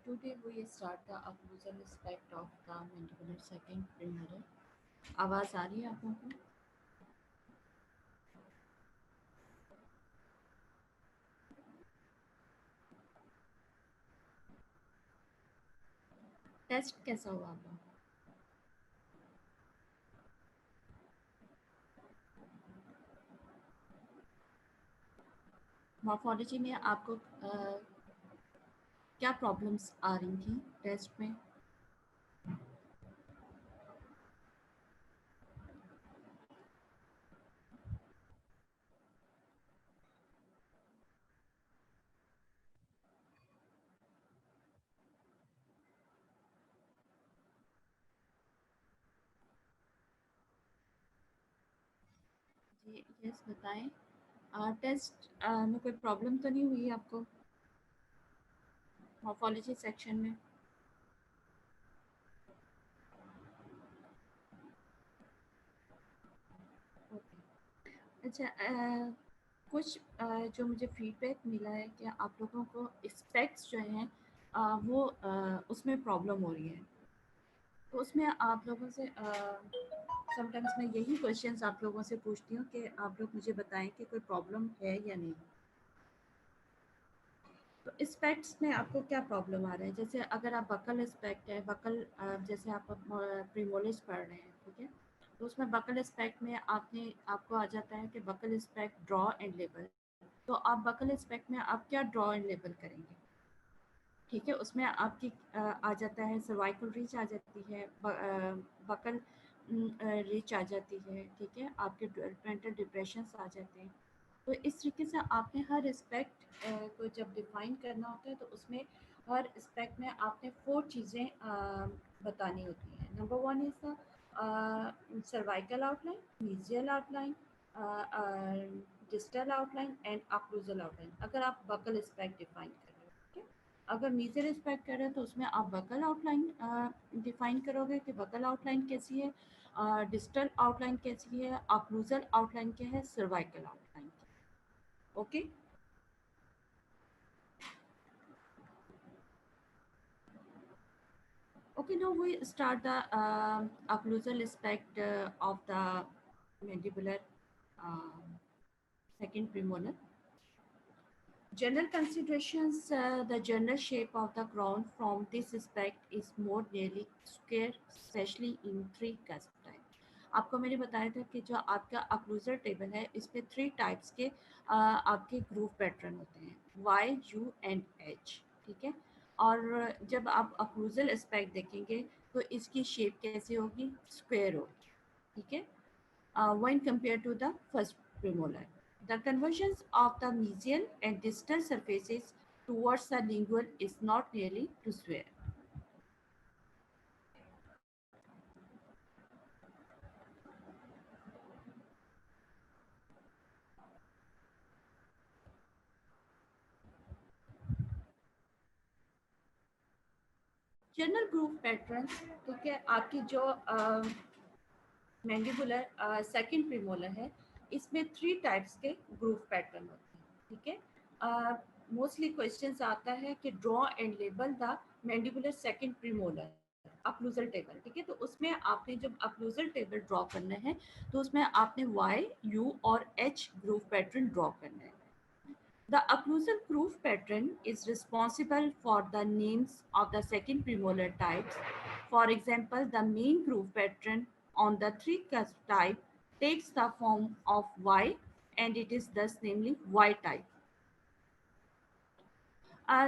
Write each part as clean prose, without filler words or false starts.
Today we start the occlusal aspect of the mandibular second premolar. आवाज़ आ रही है आप लोगों को? टेस्ट कैसा हुआ आप लोगों को? मॉर्फोलॉजी में आपको क्या प्रॉब्लम्स आ रही थी टेस्ट में? जी यस बताएं। टेस्ट में कोई प्रॉब्लम तो नहीं हुई आपको मॉर्फोलॉजी सेक्शन में? ओके। अच्छा कुछ जो मुझे फीडबैक मिला है कि आप लोगों को स्पेक्स जो हैं वो उसमें प्रॉब्लम हो रही है, तो उसमें आप लोगों से समटाइम्स मैं यही क्वेश्चंस आप लोगों से पूछती हूँ कि आप लोग मुझे बताएं कि कोई प्रॉब्लम है या नहीं। तो स्पेक्ट्स में आपको क्या प्रॉब्लम आ रहा है? जैसे अगर आप बकल स्पेक्ट है, बकल जैसे आप प्रीमोलिस पढ़ रहे हैं, ठीक है, तो उसमें बकल स्पेक्ट में आपको आ जाता है कि buccal aspect draw and label. तो आप बकल स्पेक्ट में आप क्या ड्रॉ एंड लेबल करेंगे? ठीक है, उसमें आपकी आ जाता है सर्वाइकल रीच आ जाती है, बकल रीच आ जाती है, ठीक है, आपके मेंटल डिप्रेशंस आ जाते हैं। तो इस तरीके से आपने हर एस्पेक्ट को जब डिफाइन करना होता है तो उसमें हर एस्पेक्ट में आपने 4 चीज़ें बतानी होती हैं। Number 1 is the cervical outline, mesial outline, distal outline and occlusal outline, अगर आप बकल एस्पेक्ट डिफाइन कर रहे हो, ठीक है। अगर मीजर एस्पेक्ट कर रहे हो तो उसमें आप बकल आउटलाइन डिफाइन करोगे कि बकल आउटलाइन कैसी है, डिस्टल आउटलाइन कैसी है, अक्लूजल आउटलाइन क्या है, सर्वाइकल आउटलाइन क्या है। Okay. Okay, now we start the occlusal aspect of the mandibular um second premolar. General considerations, the general shape of the crown from this aspect is more nearly square, especially in three cusp type. आपको मैंने बताया था कि जो आपका अक्लूजर table है इसमें 3 types के आपके ग्रूव पैटर्न होते हैं, वाई, यू एंड एच, ठीक है। और जब आप अक्लूजल एस्पेक्ट देखेंगे तो इसकी शेप कैसी होगी? स्क्वायर होगी, ठीक है, when compared to the first premolar. The convergence of the mesial and distal surfaces towards the lingual is not nearly to square. General groove pattern, ठीक है, आपकी जो मैंडिबुलर सेकंड प्रीमोलर है इसमें 3 टाइप्स के ग्रूव पैटर्न होते हैं, ठीक है। मोस्टली क्वेश्चंस आता है कि draw and label the mandibular second premolar occlusal table, ठीक है। तो उसमें आपने जब अक्लूजल टेबल ड्रॉ करना है तो उसमें आपने वाई, यू और एच ग्रूव पैटर्न ड्रॉ करना है। The occlusal groove pattern is responsible for the names of the second premolar types. For example, the main groove pattern on the 3 cusp type takes the form of Y and it is thus namely Y type.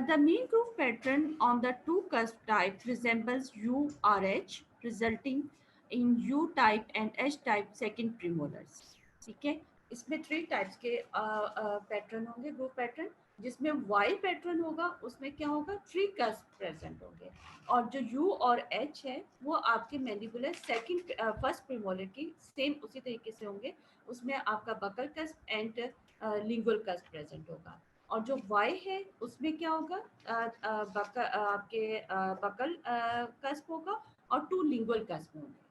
The main groove pattern on the 2 cusp type resembles U or H, resulting in U type and H type second premolars. ठीक है, इसमें 3 types के pattern होंगे, group pattern. जिसमें Y pattern होगा उसमें क्या होगा? 3 कस्प प्रेजेंट होंगे, और जो यू और एच है वो आपके मैंडिबुलर सेकंड फर्स्ट प्रीमोलर की सेम उसी तरीके से होंगे, उसमें आपका buckle cusp and lingual cusp present होगा। और जो वाई है उसमें क्या होगा? आपके बकल कस्प होगा और 2 लिंगुअल कस्प होंगे।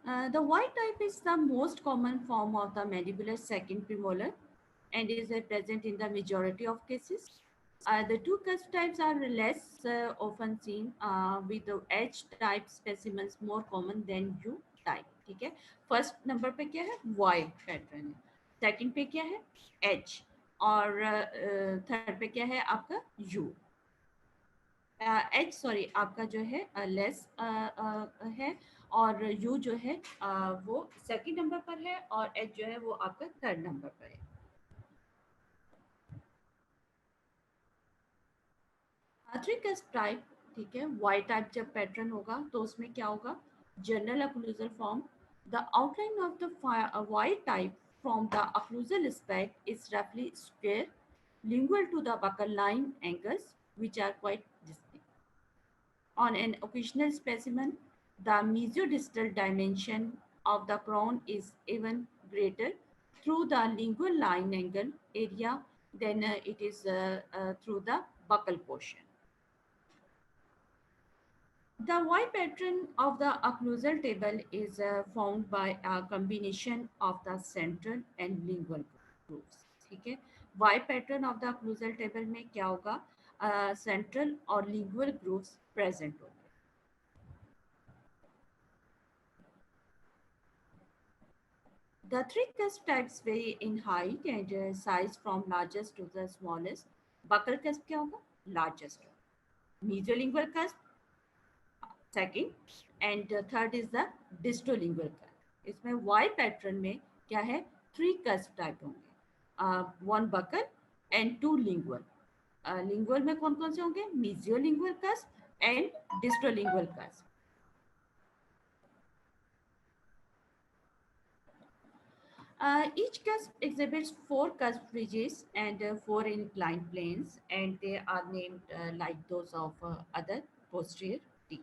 The Y type is the most common form of the mandibular second premolar and is present in the majority of cases. The two cusp types are less often seen with the H type specimens more common than U type. ठीक है, first number पे क्या है Y pattern है, second पे क्या है H और थर्ड पे क्या है आपका U। एच सॉरी आपका जो है लेस है और यू जो है वो सेकंड नंबर पर है और एच जो है वो आपका थर्ड नंबर पर है। थ्री टाइप, ठीक है, वाई टाइप जब पैटर्न होगा तो उसमें क्या होगा, general occlusal form, the outline of the Y type from the occlusal aspect is रफली square lingual to the buccal line angles which are quite distinct. On an occasional specimen, the mesiodistal dimension of the crown is even greater through the lingual line angle area than it is through the buccal portion. The Y pattern of the occlusal table is formed by a combination of the central and lingual grooves. ठीक है, Y pattern of the occlusal table में क्या होगा, central और lingual grooves present होंगे। The three cusp types vary in height and size from largest to the smallest. Buccal cusp क्या होगा, largest, mesolingual cusp second and third is the distolingual cusp। इसमें Y pattern में क्या है, three cusp type होंगे, one buccal and two lingual। lingual में कौन कौन से होंगे, mesolingual cusp and distolingual cusp। Each cusp exhibits four cusp ridges and four inclined planes, and they are named like those of other posterior teeth.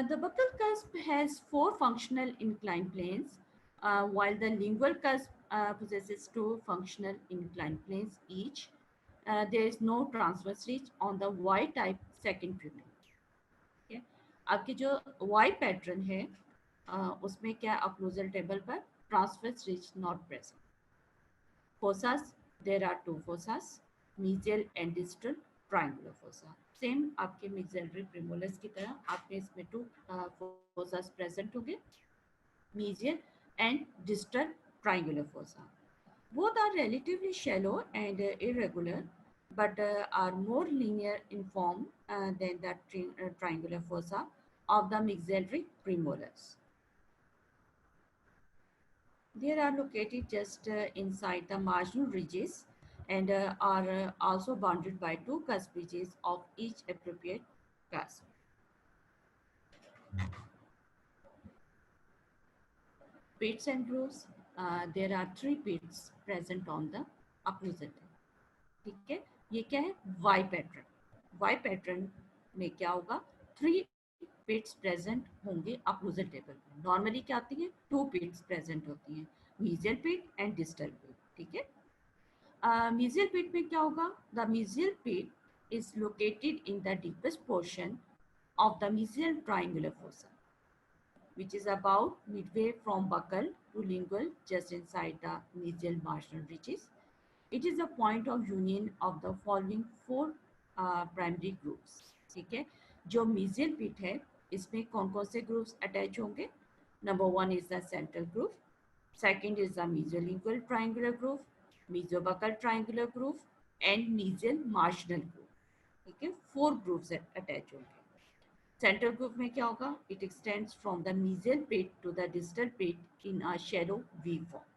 The buccal cusp has four functional inclined planes, while the lingual cusp possesses two functional inclined planes each. There is no transverse ridge on the Y type second premolar। Okay? आपकी जो Y pattern है उसमें क्या occlusal table पर transverse ridge not present. Fossas, there are two fossas, mesial and distal triangular fossa. Same आपके maxillary premolars की तरह आपके इसमें टू फोसास प्रेजेंट होंगे, mesial and distal triangular fossa. Both are relatively shallow and irregular, but are more linear in form than the triangular fossa of the maxillary premolars. They are located just inside the marginal ridges and are also bounded by two cusp ridges of each appropriate cusp. Pits and grooves. There are three pits present on the occlusal tip. ठीक है, ये क्या है, Y pattern. Y pattern में क्या होगा, three pits present होंगे occlusal table में। नॉर्मली क्या आती है, टू पिट्स प्रेजेंट होती हैं, mesial pit and distal pit. ठीक है, mesial pit में क्या होगा, the mesial pit is located in the deepest portion of the mesial triangular fossa, which is about midway from buccal to lingual, just inside the mesial marginal ridges. It is a point of union of the following four primary groups। ठीक है, जो mesial pit है इसमें कौन कौन से groups attach होंगे, number one is the central group, second is the mesolingual triangular groove, mesobuccal triangular groove and mesial marginal groove। ठीक है, फोर ग्रुप्स अटैच होंगे। सेंट्रल ग्रुप में क्या होगा, it extends from the mesial pit to the distal pit in a shallow V form।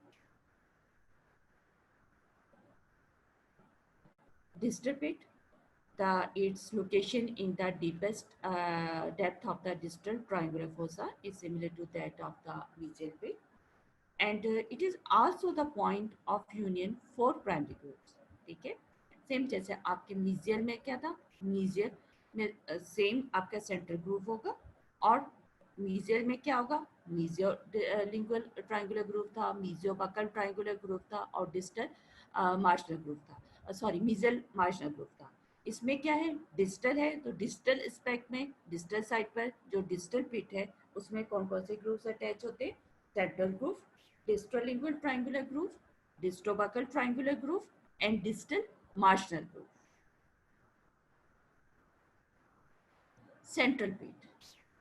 Distal pit, its location in the deepest depth of the distal triangular fossa is similar to that of the mesial pit, and it is also the point of union for primary groups। ठीक है, same जैसे आपके mesial में क्या था, mesial में same आपका central group होगा और मीजियल में क्या होगा, मीजियो लिंगुअल ट्रायंगुलर ग्रुप था, मीजियो बकल ट्रायंगुलर ग्रुप था और डिस्टल मार्जिनल ग्रुप था, सॉरी मीजियल मार्जिनल ग्रुप था। इसमें क्या है, डिस्टल है, तो डिस्टल स्पेक्ट में डिस्टल साइड पर जो डिस्टल पिट है उसमें कौन कौन से ग्रूव्स अटैच होते हैं, central groove, distolingual triangular groove, distobuccal triangular groove and distal marginal groove. Central pit,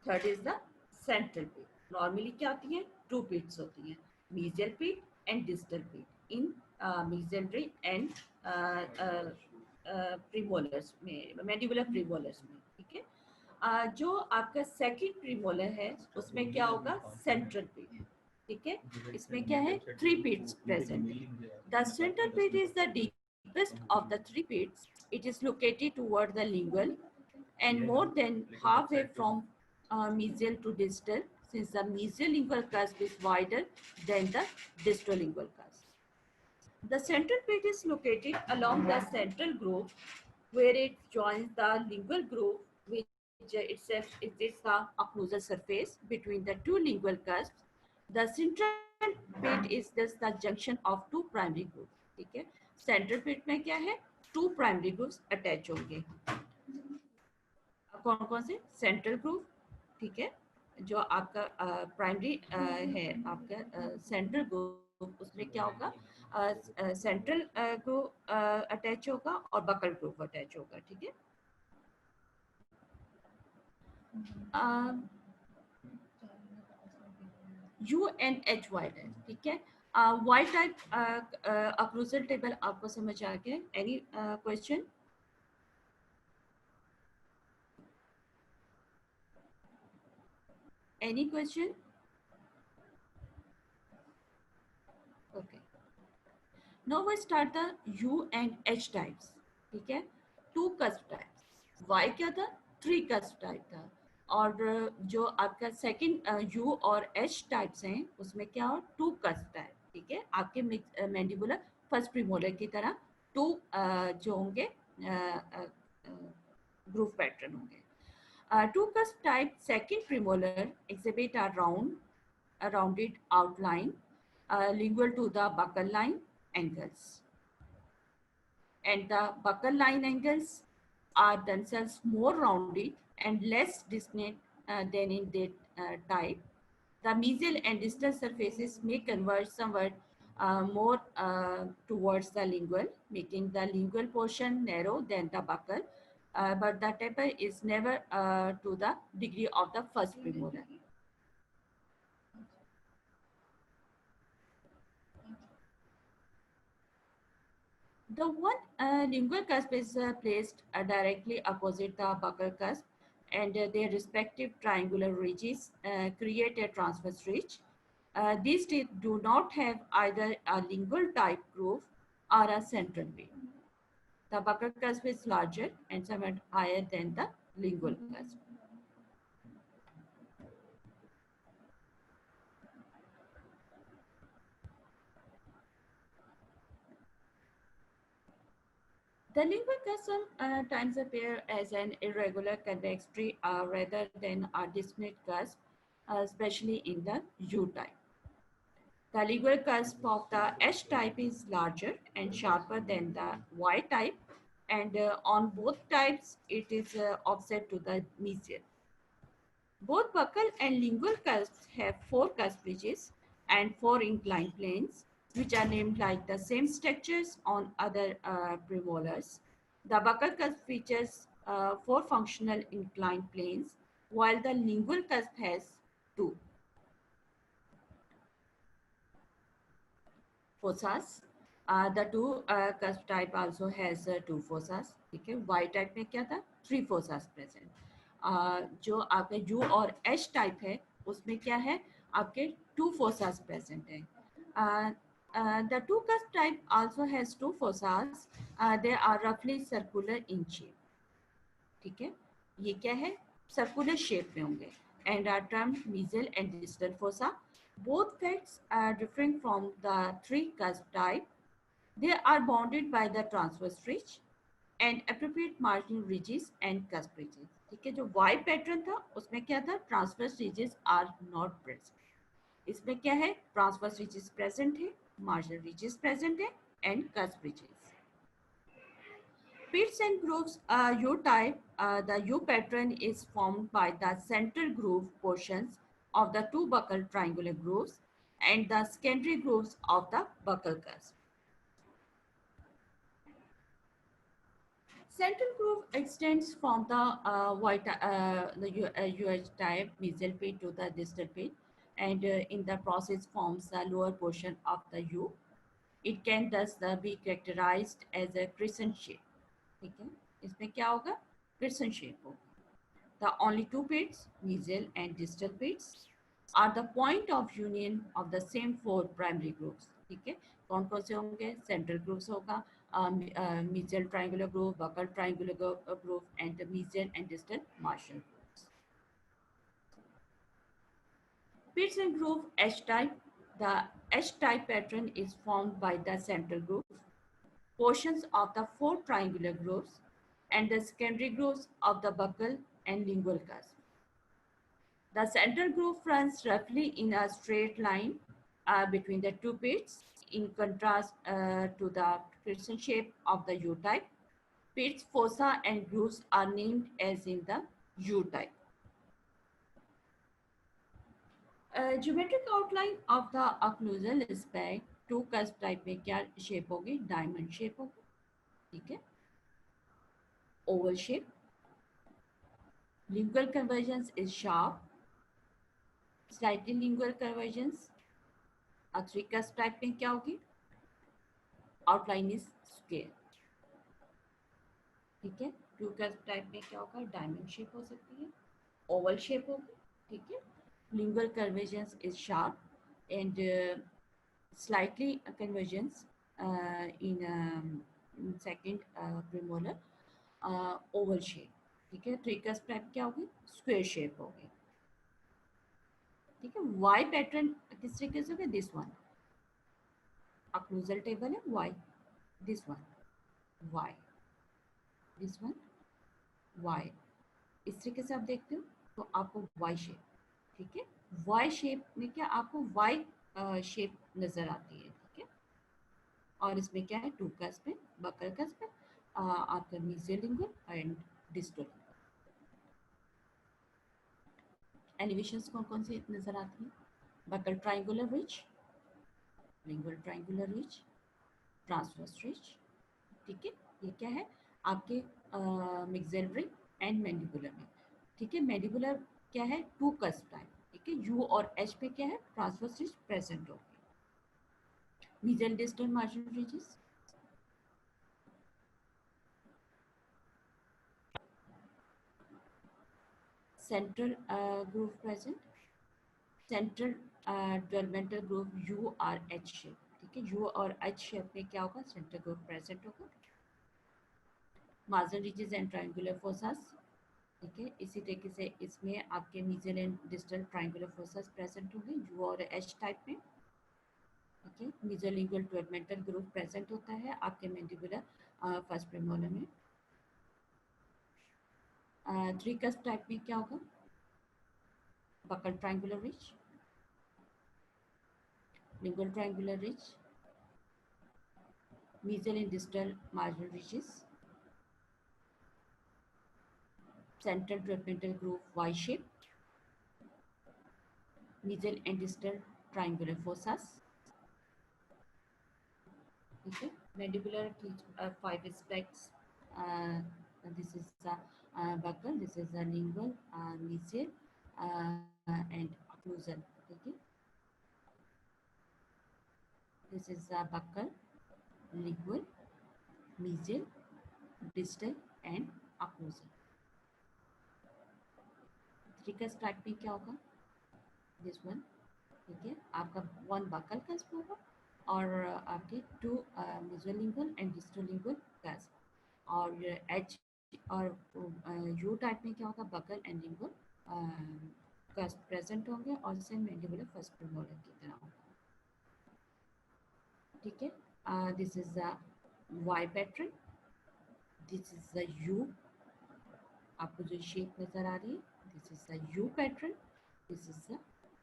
third is the central pit. Normally क्या होती है, टू पीट्स होती हैं, मीजियल पीट एंड डिस्टल पीट इन मीजेंड्री एंड प्रीमोलर्स में, मैंडिबुलर प्रीमोलर्स में, ठीक है। जो आपका सेकंड प्रीमोलर है उसमें क्या होगा, सेंट्रल पीट, ठीक है। इसमें क्या है, थ्री पीट्स प्रेजेंट है। द सेंट्रल पीट is the deepest of the three pits. It is located toward the lingual and more than halfway from mesial to distal, since the mesial lingual cusp is wider than the distal lingual cusp. The central pit is located along the central groove where it joins the lingual groove, which itself is the occlusal surface between the two lingual cusps. The central pit is just the junction of two primary grooves. ठीक है, central पिट में क्या है, to primary grooves attach होंगे। कौन कौन से, central groove, ठीक है, जो आपका प्राइमरी है, आपका सेंट्रल ग्रूव, उसमें क्या होगा, सेंट्रल ग्रूव अटैच होगा और बकल ग्रूव अटैच होगा, ठीक है। U and H Y type, ठीक है। वाई टाइप अक्लूजल टेबल आपको समझ आ गया, any question? Any question? Okay. Now we start the U and H types. ठीक है, टू कस्प टाइप्स। Y क्या था, थ्री कस्प टाइप था, और जो आपका सेकंड U और H टाइप्स हैं उसमें क्या हो, टू कस्प टाइप, ठीक है। आपके मैंडिबुलर फर्स्ट प्रीमोलर की तरह टू जो होंगे ग्रूव पैटर्न होंगे। Two cusp type second premolar exhibit a rounded outline lingual to the buccal line angles. And the buccal line angles are themselves more rounded and less distinct than in that type. The mesial and distal surfaces may converge somewhat more towards the lingual, making the lingual portion narrow than the buccal, but the taper is never to the degree of the first premolar. The one lingual cusp is placed directly opposite the buccal cusp, and their respective triangular ridges create a transverse ridge. These teeth do not have either a lingual type groove or a central vein. The buccal cusp is larger and somewhat higher than the lingual cusp. The lingual cusp sometimes appear as an irregular convex tree rather than a distinct cusp, especially in the U type. The lingual cusp of the H type is larger and sharper than the Y type, and on both types it is offset to the mesial. Both buccal and lingual cusps have four cusp ridges and four inclined planes, which are named like the same structures on other premolars. The buccal cusp features four functional inclined planes, while the lingual cusp has two. Fossas. The two cusp type also has two fossas. ठीक है, Y type में क्या था, three fossas present. जो आपके U और H type है उसमें क्या है, आपके two fossas present है. The two cusp type also has two fossas. They are roughly circular in shape. ठीक है, ये क्या है, सर्कुलर शेप में होंगे, and are termed mesial and distal fossa. Both facts are different from the three cusp type. They are bounded by the transverse ridge and appropriate marginal ridges and cusp ridges. ठीक है, जो Y pattern था उसमें क्या था, transverse ridges are not present. इसमें क्या है, ट्रांसवर्स ridges present है, marginal ridges present है and cusp ridges. Pits and grooves U type, the U pattern is formed by the central groove portions of the two buccal triangular grooves and the secondary grooves of the buccal cusp. Central groove extends from the UH type mesial pit to the distal pit, and in the process forms the lower portion of the U. It can thus be characterized as a crescent shape. ठीक है, इसमें क्या होगा? Crescent shape होगा. The only two pits, mesial and distal pits, are the point of union of the same four primary grooves. ठीक है, कौन कौन से होंगे? Central grooves होगा, mesial triangular groove, buccal triangular groove, and the mesial and distal martial grooves. Pits and groove H type. The H type pattern is formed by the central groove, portions of the four triangular grooves, and the secondary grooves of the buccal and lingual cusp. The central groove runs roughly in a straight line between the two pits, in contrast to the crescent shape of the U type. Pits, fossa, and grooves are named as in the U type. Geometric outline of the occlusal aspect, two cusp type में क्या shape होगी? Diamond shape होगी, ठीक है? Oval shape. Lingual convergence is sharp. Slightly lingual convergence. Three cusp type में क्या होगी? Outline is square. ठीक है, टू कस्प टाइप में क्या होगा? डायमंड शेप हो सकती है, ओवल शेप होगी, ठीक है. Lingual convergence is sharp and slightly convergence in second premolar Oval shape, ठीक है. थ्री कस्प टाइप क्या होगी? स्क्वायर शेप होगी, ठीक है. वाई पैटर्न किस तरीके से होगा? दिस वन अक्लूजल टेबल है, Y this one, Y this one, Y. इस तरीके से आप देखते हो तो आपको वाई शेप, ठीक है. वाई शेप में क्या आपको वाई शेप नजर आती है, ठीक है. और इसमें क्या है? टू कस्प है, बकल कस्प है, आपका mesial lingual and distal. Elevations कौन कौन सी नजर आती है? Buccal triangular ridge, lingual triangular ridge, transverse ridge, ठीक है. ये क्या है? आपके मिक्सेलरी एंड मैंडिबुलर में, ठीक है. मैंडिबुलर क्या है? टू कस्प टाइप, ठीक है. यू और एच पे क्या है? ट्रांसवर्स रिच प्रेजेंट होगी. Mesial distal marginal ridges, central groove present, central developmental groove U or H shape, ठीक है. यू और एच शेप में क्या होगा? सेंट्रल ग्रूव प्रेजेंट होगा. Marginal ridges and triangular fossas, ठीक है. इसी तरीके से इसमें आपके mesial and distal triangular fossas present होंगे यू और एच टाइप में, ठीक है. Mesial lingual developmental groove present होता है आपके मैंडिबुलर फर्स्ट प्रीमोलर में. थ्री कस्प टाइप में क्या होगा? Buccal triangular ridge, lingual triangular ridge, mesial and distal marginal ridges, central developmental groove Y shape, mesial and distal triangular fossas. Okay, mandibular five aspects. This is the buccal, this is the lingual, mesial, and occlusal. Okay, this is the buccal, lingual, mesial, distal, and occlusal. Thicus type में क्या होगा? This one, ठीक है. आपका one buckle cusp होगा और आपके two mesiolingual and distolingual cusp. और एच और यू टाइप में क्या होगा? Buccal and lingual cusp present होंगे और सेम मैंडिबुलर फर्स्ट प्रीमोलर की तरह होगा, ठीक है. This is the Y pattern, this is the U, आपको जो शेप नजर आ रही है, this is the U pattern, this is the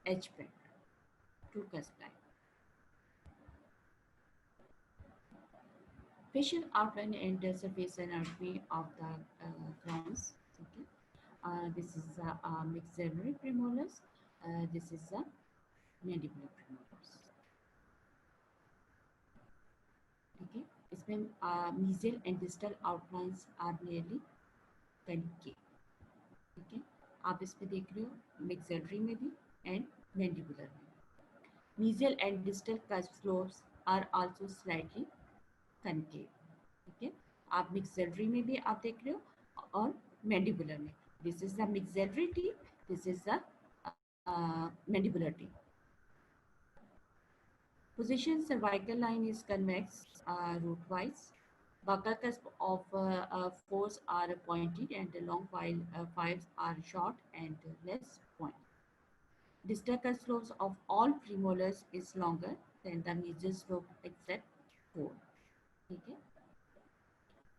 H pattern, two cusp type. Facial outline and the surface anatomy of the crowns. Okay. This is the maxillary premolars. This is the mandibular premolars. Okay. इसमें mesial and distal outlines are nearly concave. ठीक है, आप इसमें देख रहे हो maxillary में भी and mandibular में. Mesial and distal cusp slopes are also slightly concave. ठीक है, आप maxillary में भी आप देख रहे हो और mandibular में. This is the maxillary teeth. This is the mandibular teeth. Position cervical line is convex root-wise. Buccal cusp of fours are pointed and long, while fives are short and less pointed. Distal cusp slopes of all premolars is longer than the mesial slope except 4. Okay.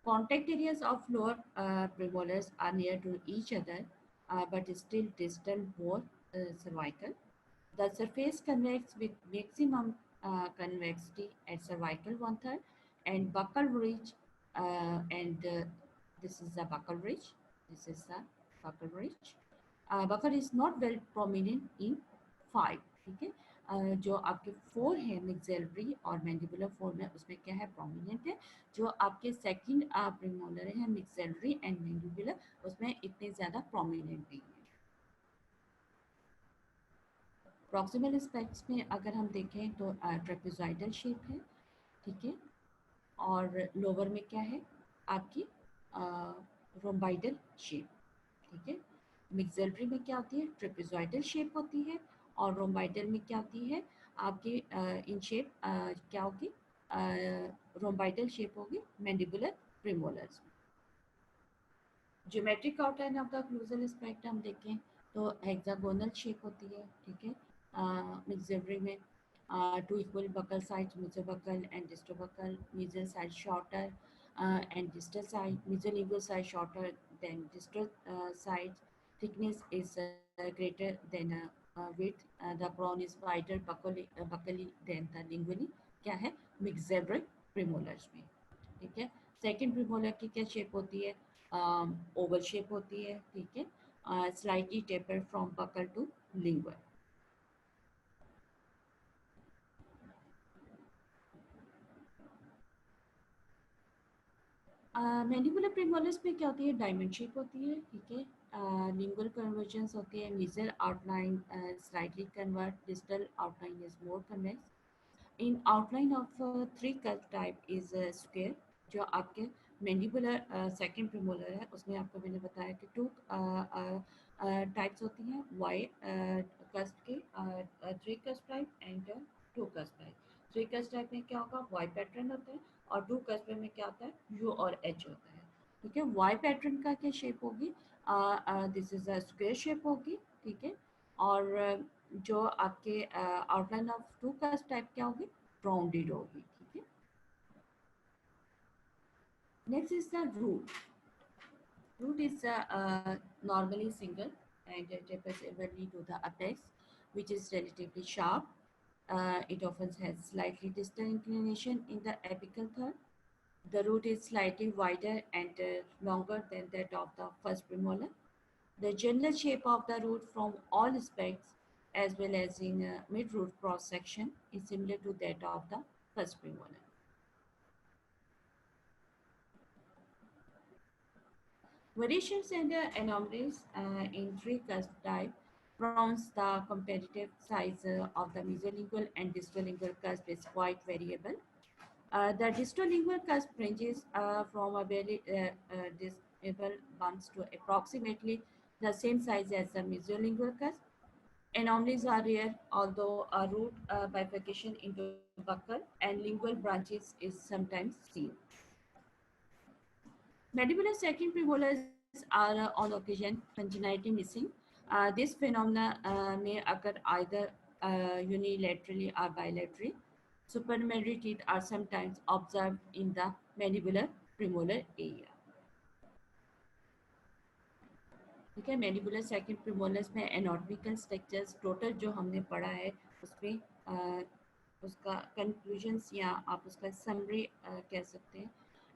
Contact areas of lower premolars are near to each other, but still distal more cervical. The surface convex with maximum convexity at cervical 1/3 and buccal ridge, and this is the buccal ridge. This is the buccal ridge. Buccal is not well prominent in 5. ठीक है, जो आपके 4 है मिक्सेलरी और mandibular 4 में उसमें क्या है प्रोमिनेंट है. जो आपके सेकंड प्रीमोलर है मिक्सेलरी एंड मैंडिबुलर उसमें इतने ज़्यादा प्रोमिनेंट नहीं है. प्रॉक्सिमल एस्पेक्ट्स में अगर हम देखें तो ट्रेपेजॉइडल शेप है. ठीक है, और लोअर में क्या है आपकी रोम्बाइडल शेप. ठीक है, मिक्सेलरी में क्या होती है ट्रेपेजॉइडल शेप होती है और रोम्बाइडल में क्या होती है आपकी इन शेप क्या होगी रोम्बाइडल शेप होगी mandibular premolars. Geometric outline of the occlusal aspect हम देखें तो हेक्सागोनल शेप होती है. ठीक है, मिक्सेलरी में two equal buccal sides mesiobuccal and distobuccal. Mesial side shorter and distal side. Mesolingual side shorter than distal sides. Thickness is greater than width. The crown is wider buccally than the lingually. क्या है मिक्सेलरी premolars में. ठीक है, second premolar की क्या shape होती है Oval shape होती है. ठीक है, slightly taper from buccal to lingual. Mandibular premolars में क्या होती है डायमंड शेप होती है. ठीक है, लिंगुअल कन्वर्जेंस होती है. Mesial outline slightly convert. Distal outline is more convex. In outline of 3 curve type is square. जो आपके मैंडिबुलर सेकंड प्रीमोलर है उसमें आपको मैंने बताया कि 2 टाइप्स होती हैं वाई कस्ट के 3 कस्ट टाइप एंड 2 कस्ट टाइप. 3 कस्ट टाइप में क्या होगा वाई पैटर्न होता है और 2 कस्ट में क्या होता है यू और एच होता है. ठीक है, वाई पैटर्न का क्या शेप होगी this is a square shape होगी. ठीक है, और जो आपके आउटलाइन ऑफ 2 कस्ट टाइप क्या होगी राउंडेड होगी. ठीक है, next is the root. Root is normally single and tapers evenly to the apex, which is relatively sharp. It often has slightly distal inclination in the apical third. The root is slightly wider and longer than that of the first premolar. The general shape of the root from all aspects, as well as in mid-root cross-section, is similar to that of the first premolar. Variations and anomalies in 3 cusp type pronounce the comparative size of the mesolingual and distolingual cusp is quite variable. The distolingual cusp ranges from a very disable bumps to approximately the same size as the mesolingual cusp. Anomalies are rare, although a root bifurcation into buccal and lingual branches is sometimes seen. Mandibular second premolars are on occasion congenitally missing. This phenomena may occur either unilaterally or bilaterally. Supernumerary teeth are sometimes observed in the mandibular premolar area. ठीक है, mandibular second premolars में anatomical structures total जो हमने पढ़ा है उसमें उसका conclusions या आप उसका समरी कह सकते हैं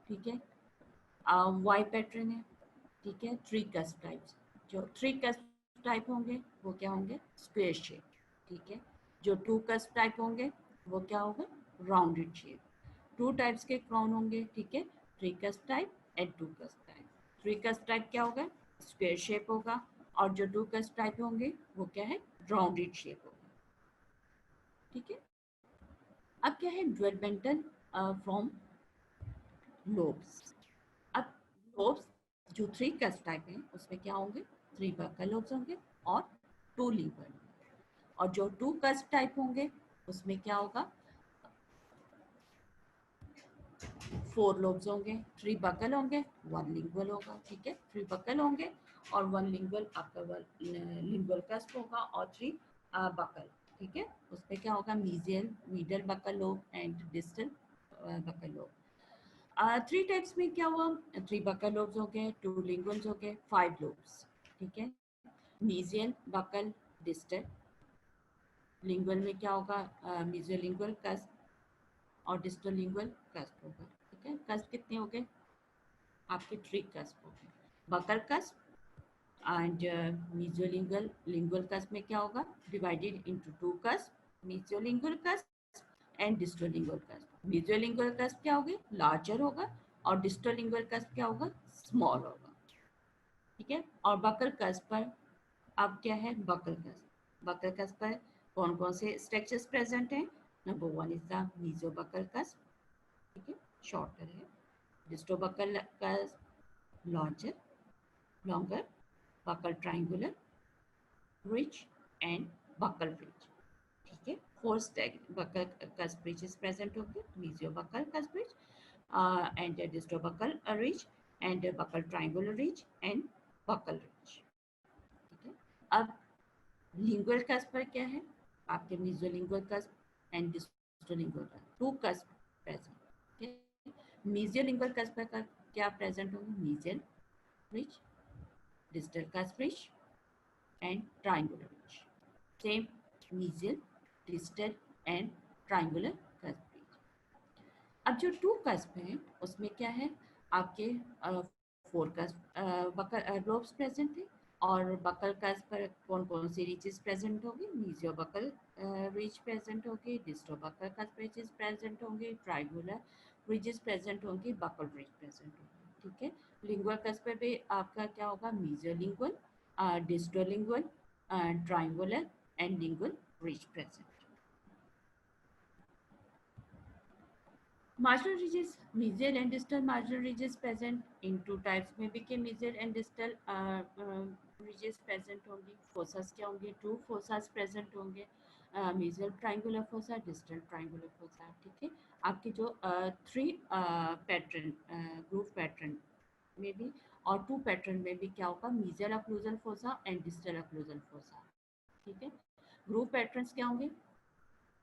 ठीक है। वाई पैटर्न है, ठीक है। थ्री कस्प टाइप्स, जो थ्री कस्प टाइप होंगे वो क्या होंगे, स्क्वेयर शेप, ठीक है। जो टू कस्प टाइप होंगे वो क्या होगा, राउंडेड शेप। टू टाइप्स के क्राउन होंगे, ठीक है। Three cusp type and two cusp type. Three cusp type क्या होगा, स्क्वेयर शेप होगा, और जो टू कस्प टाइप होंगे वो क्या है, राउंडेड शेप होगा, ठीक है। अब क्या है, डेवलपमेंटल फ्रॉम लोब्स। अब लोब्स जो थ्री कस्ट टाइप है उसमें क्या होंगे, थ्री बकल लोब्स होंगे और टू लीवर। और जो टू कस्ट टाइप होंगे उसमें क्या होगा, फोर लोब्स होंगे, थ्री बकल होंगे, वन लिंगुअल होगा, ठीक है। थ्री बकल होंगे और वन लिंगुअल, आपका लिंगुअल कस्ट होगा, और थ्री बकल, ठीक है। उसमें क्या होगा, mesial, middle buccal lobe and distal buccal lobe. Three types में क्या हुआ, थ्री बकल लोब्स हो गए, टू लिंगुअल्स हो गए, फाइव लोब्स, ठीक है। Mesial, buckle, distal. लिंगुअल में क्या होगा, मीजियल लिंगुअल कस्प और डिस्टल लिंगुअल कस्प होगा, ठीक है। कस्प कितने हो गए आपके, थ्री कस्प हो गए, buccal cusp and mesiolingual. Lingual cusp में क्या होगा, divided into two cusp, mesiolingual cusp and distolingual cusp. Mesiolingual cusp क्या होगी, लार्जर होगा, और डिस्टोलिंगुअल कस्प क्या होगा, स्मॉल होगा, ठीक है। और बकल कस्प पर अब क्या है, बकल कस्प। बकल कस्प पर कौन कौन से स्ट्रक्चर्स प्रेजेंट हैं, number one is the mesiobuccal cusp, ठीक है, शॉर्टर है। Distobuccal cusp larger, longer, buccal triangular, ridge and buccal ridge, ठीक है। Four stag buccal cusp ridge is present होंगे, mesiobuccal cusp ridge and distobuccal ridge and buccal triangular ridge and buccal ridge, ठीक है। अब lingual cusp पर क्या है, आपके mesiolingual cusp and distolingual cusp, two cusp present, ठीक है। mesiolingual cusp पर क्या प्रेजेंट होंगे, mesial ridge, distal cusp ridge and triangular ridge. Same mesial, distal and triangular cusp ridge. अब जो टू कस्प हैं उसमें क्या है, आपके four cusp buccal lobes present है, और बकल कस्प पर कौन कौन सी रीचेस प्रेजेंट होंगी, मीजियो बकल रीच प्रेजेंट होगी, डिस्टो बकल कस्प रीचेस प्रेजेंट होंगे, ट्राइंगुलर रीचेस प्रेजेंट होंगी, बकल रीच प्रेजेंट होंगी, ठीक है। लिंगुअल कस्प पे भी आपका क्या होगा, मीजियो lingual, डिस्टो lingual, triangular and lingual ridge present. Marginal ridges, mesial and distal marginal ridges present in two types में भी के mesial and distal ridges present होंगी। Fossas क्या होंगे, two fossas present होंगे, mesial triangular fossa, distal triangular fossa, ठीक है। आपके जो थ्री पैटर्न, ग्रूव पैटर्न में भी और टू पैटर्न में भी क्या होगा, mesial occlusal fossa and distal occlusal fossa, ठीक है। ग्रुप पैटर्न्स क्या होंगे,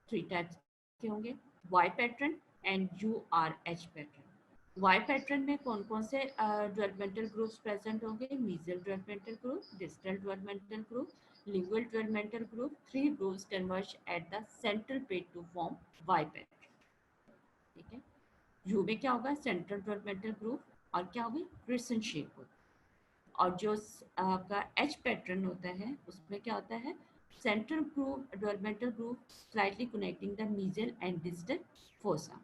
थ्री टाइप्स के होंगे, Y pattern and U or H pattern. Y pattern में कौन कौन से डेवलपमेंटल ग्रुप्स प्रेजेंट होंगे, mesial developmental groove, distal developmental groove, lingual developmental groove. Three grooves converge at the central pit to form Y pattern, ठीक है। You में क्या होगा, सेंट्रल डेवलपमेंटल ग्रुप और क्या होगी, क्रिसेंट शेप होगी। और जो आपका एच पैटर्न होता है उसमें क्या होता है, central groove, developmental groove slightly connecting the mesial and distal fossa,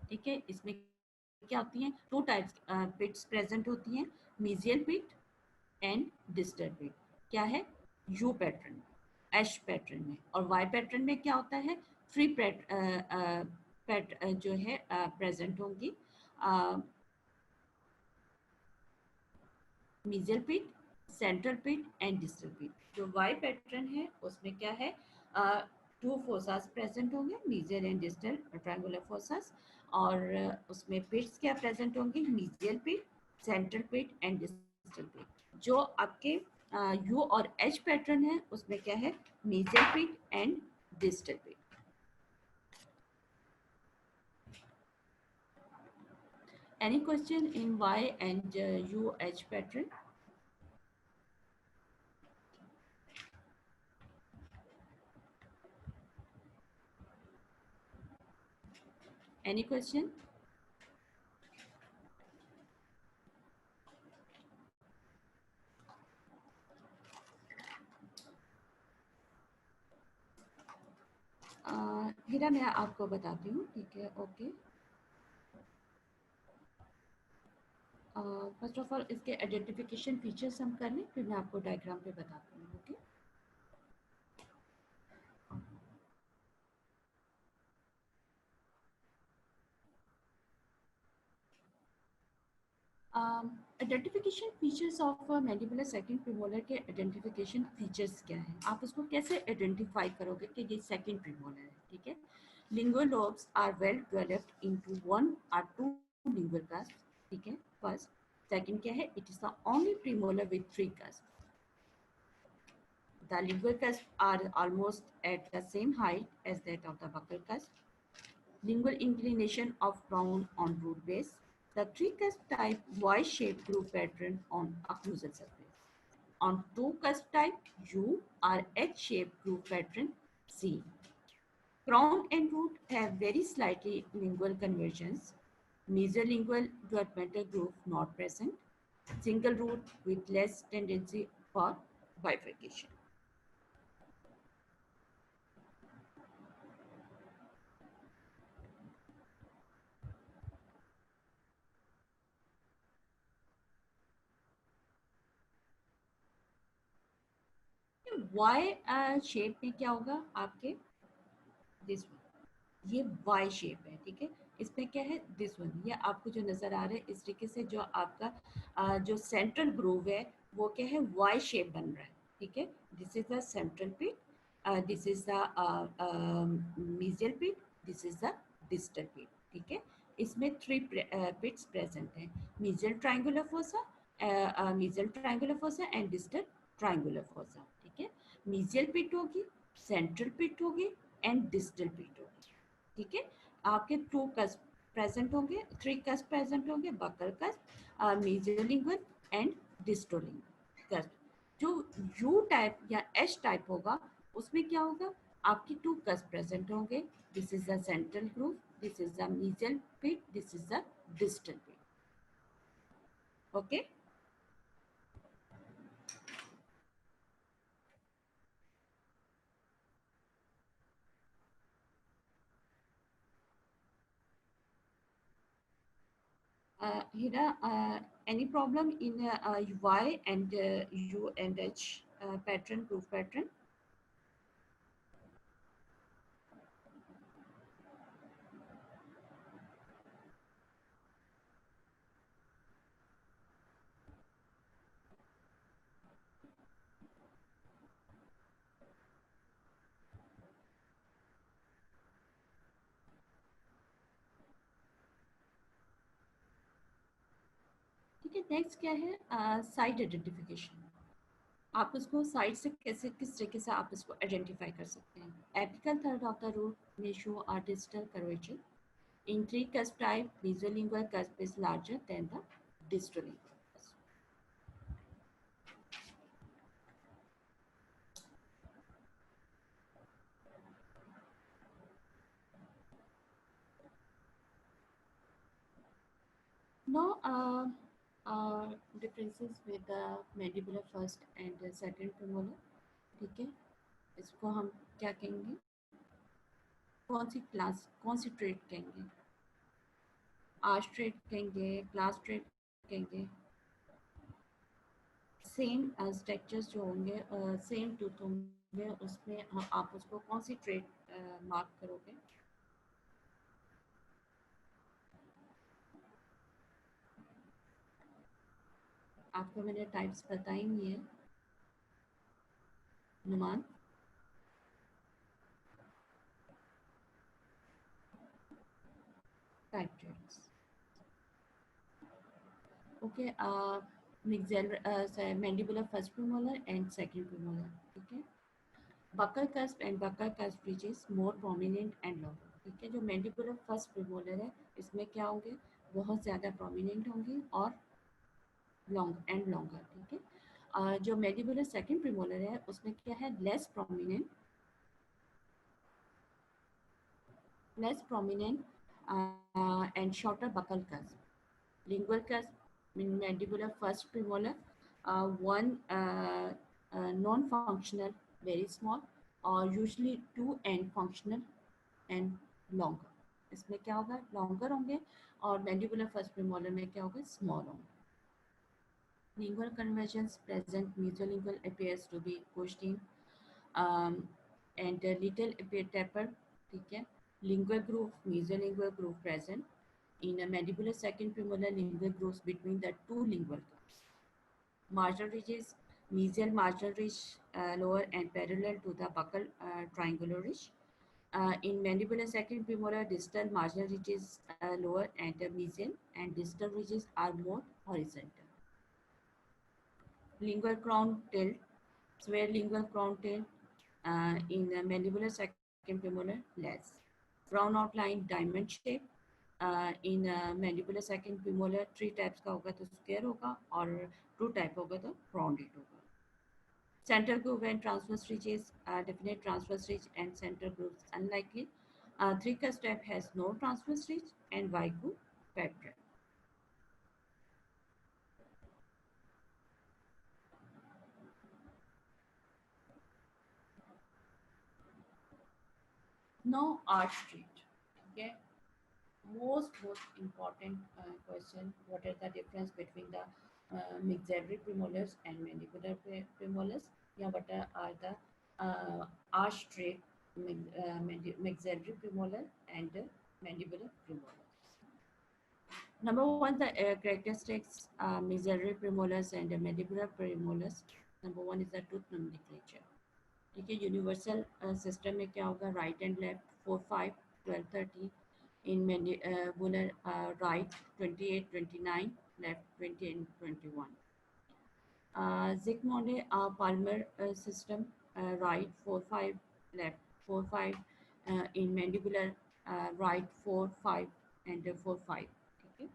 ठीक है। इसमें क्या होती हैं, टू टाइप्स पिट्स प्रेजेंट होती हैं, मीजियल पिट एंड डिस्टल पिट। क्या है, यू पैटर्न, एच पैटर्न में। और वाई पैटर्न में क्या होता है, थ्री पैट जो है प्रेजेंट होंगी, मीजल पिट, central pit and distal pit. जो वाई पैटर्न है उसमें क्या है, टू फोसास प्रेजेंट होंगे, mesial and distal triangular fossas, और उसमें पिट्स क्या प्रेजेंट होंगे, mesial pit, central pit and distal pit. जो आपके यू और एच पैटर्न है उसमें क्या है, mesial pit and distal pit. Any question in Y and UH pattern? Any question? Heera मैं आपको बताती हूँ, ठीक है, ओके। फर्स्ट ऑफ ऑल इसके आइडेंटिफिकेशन फीचर्स हम कर लें, फिर मैं आपको डायग्राम पे बताती हूँ, okay. Identification features of mandibular second premolar के आइडेंटिफिकेशन फीचर्स क्या है, आप उसको कैसे आइडेंटिफाई करोगे कि ये सेकंड प्रीमोलर है, ठीक है। Lingual lobes are well developed into one और टू लिंगुअल cusps, ठीक है, फर्स्ट। सेकंड क्या है, it is the only premolar with three cusps. The lingual cusps are almost at the same height as that of the buccal cusp. Lingual inclination of crown on root base. The three-cusp type Y-shaped groove pattern on occlusal surface. On two-cusp type U or H-shaped groove pattern C. Crown and root have very slightly lingual convergence. Mesolingual developmental groove not present. Single root with less tendency for bifurcation. Y shape में क्या होगा आपके, this one, ये Y shape है, ठीक है। इसमें क्या है, दिस वन, ये आपको जो नजर आ रहा है इस तरीके से, जो आपका जो सेंट्रल ग्रूव है वो क्या है, वाई शेप बन रहा है, ठीक है। This is the central pit, this is the mesial pit, this is the distal pit, ठीक है। इसमें थ्री पिट्स प्रेजेंट हैं, mesial triangular fossa, mesial triangular fossa and distal triangular fossa, ठीक है। मीजियल पिट होगी, सेंट्रल पिट होगी एंड डिस्टल पिट होगी, ठीक है। आपके टू कस्प प्रेजेंट होंगे, थ्री कस्प प्रेजेंट होंगे, buccal cusp, mesiolingual and distolingual cusp. जो यू टाइप या एच टाइप होगा उसमें क्या होगा, आपकी टू कस्प प्रेजेंट होंगे, this is the central groove, this is the mesial pit, this is the distal pit, okay. Hira, any problem in Y and U and H pattern, groove pattern? ठीक है, next क्या है, side identification. आप उसको side से कैसे, किस तरीके से आप इसको आइडेंटिफाई कर सकते हैं। Apical third of the root may show a distal curvature. In three cusp type, mesolingual cusp is larger than the distal lingual cusp. Now, differences with the mandibular first and the second premolar, ठीक है। इसको हम क्या कहेंगे, कौन सी class, कौन सी trait कहेंगे, arch trait कहेंगे, क्लास ट्रेट कहेंगे। सेम स्ट्रक्चर्स जो होंगे, सेम टूथ होंगे, उसमें आप उसको कौन सी ट्रेट मार्क करोगे। आपको मैंने टाइप्स बताई हुई है, Numan. Type traits, okay. Mandibular first premolar and second premolar, ठीक है। Buccal cusp and buccal cusp which is more prominent and longer, ठीक है। जो मैंडिबुलर फर्स्ट प्रीमोलर है इसमें क्या होंगे, बहुत ज़्यादा प्रोमिनेंट होंगे और लॉन्ग एंड लॉन्गर, ठीक है। जो मैंडिबुलर सेकंड प्रीमोलर है उसमें क्या है, less prominent, and shorter buccal cusp. Lingual cusp in mandibular first premolar, one non-functional, very small, or usually two end functional, and longer. इसमें क्या होगा, लॉन्गर होंगे, और मैंडिबुलर फर्स्ट प्रीमोलर में क्या होगा, स्मॉल होंगे। Lingual convergence present, mesolingual appears to be pushed in, um, and little appear taper, ठीक है। Lingual groove, mesolingual groove present. In a mandibular second premolar, lingual grooves between the two lingual curves. Marginal ridges, mesial marginal ridge lower and parallel to the buccal triangular ridge. In mandibular second premolar, distal marginal ridges lower and mesial, and distal ridges are more horizontal. Lingual crown tilt, square lingual crown tilt in the mandibular second premolar less. Crown outline diamond shape in mandibular second premolar three types का होगा तो square होगा, और two type होगा तो rounded होगा. Central groove and transverse ridges, definite transverse ridge and central grooves unlikely. Three cusp type has no transverse ridge and Y groove pattern. Now arch treat. Okay. Most important question: what is the difference between the maxillary premolars and mandibular premolars? Yeah, what are the arch trait maxillary premolar and mandibular premolars? Number one, the characteristics maxillary premolars and mandibular premolars. Number one is the tooth nomenclature. ठीक है, universal system में क्या होगा, right and left 4 5 12 13, in mandibular right 28 29, left 20 and 21. Zygmundi palmar system, right 4 5, left 4 5, in mandibular right 4 5 and 4 5. Okay.